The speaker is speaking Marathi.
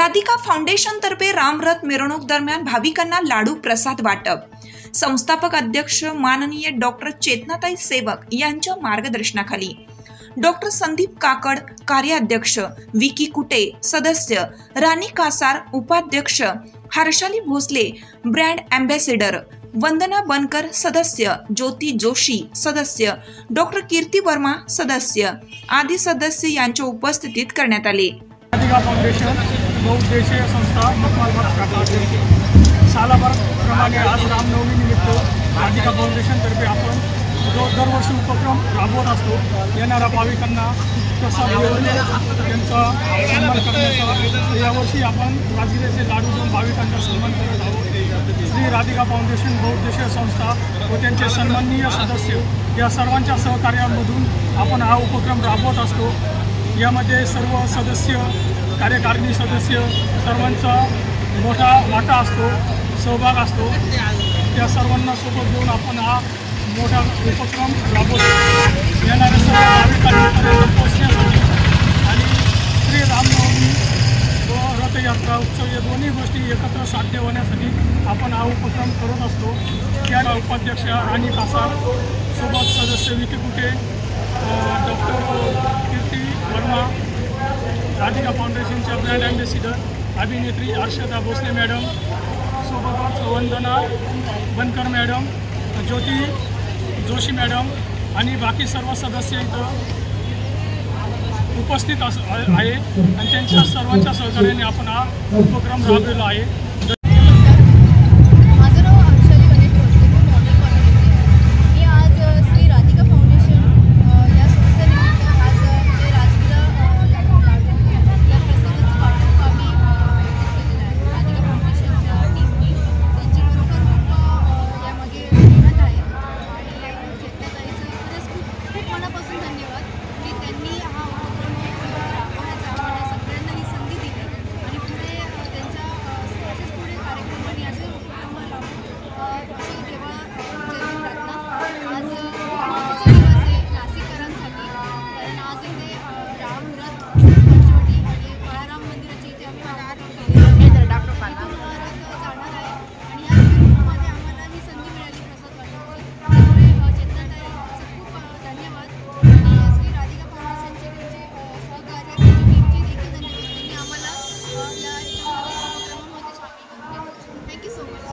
राधिका फाउंडेशन तर्फे रामरथ मिरवणूक दरम्यान भाविकांना लाडू प्रसाद वाटप। संस्थापक अध्यक्ष माननीय डॉक्टर चेतनाताई सेवक यांच्या मार्गदर्शनाखाली डॉक्टर संदीप काकड कार्याध्यक्ष, विकी कुटे सदस्य, राणी कासार उपाध्यक्ष, हर्षाली भोसले ब्रँड अँबॅसेडर, वंदना बनकर सदस्य, ज्योती जोशी सदस्य, डॉक्टर कीर्ती वर्मा सदस्य आदी सदस्य यांच्या उपस्थितीत करण्यात आले। राधिका फाउंडेशन बहुउद्देशीय संस्था सालाभराप्रमाणे आज रामनवमी निमित्त राधिका फाउंडेशन तर्फे आपण जो दरवर्षी उपक्रम राबवत असतो, येणाऱ्या भाविकांना प्रसाद देऊन त्यांचा सन्मान करण्याचा यावर्षी आपण राजगिरीचे लाडू देऊन भाविकांचा सन्मान करत आहोत। श्री राधिका फाउंडेशन बहुउद्देशीय संस्था व त्यांचे सन्माननीय सदस्य या सर्वांच्या सहकार्यामधून आपण हा उपक्रम राबवत असतो। यामध्ये सर्व सदस्य, कार्यकारिणी सदस्य सर्वांचा मोठा वाटा असतो, सहभाग असतो। त्या सर्वांना सोबत घेऊन आपण हा मोठा उपक्रम राबवतो। येणाऱ्या सर्व भाविकांपर्यंत पोहोचण्यासाठी आणि श्री रामनवमी व रथयात्रा उत्सव या दोन्ही गोष्टी एकत्र साध्य होण्यासाठी आपण हा उपक्रम करत असतो। त्या उपाध्यक्ष राणी कासार सोबत सदस्य विकी कुटे, डॉक्टर कीर्ती वर्मा, राधिका फाउंडेशनच्या ब्रँड अँबॅसेडर अभिनेत्री हर्षदा भोसले मॅडम, सोबतच वंदना बनकर मॅडम, ज्योती जोशी मॅडम आणि बाकी सर्व सदस्य इथं उपस्थित आहे आणि त्यांच्या सर्वांच्या सहकार्याने आपण हा उपक्रम राबवलेला आहे।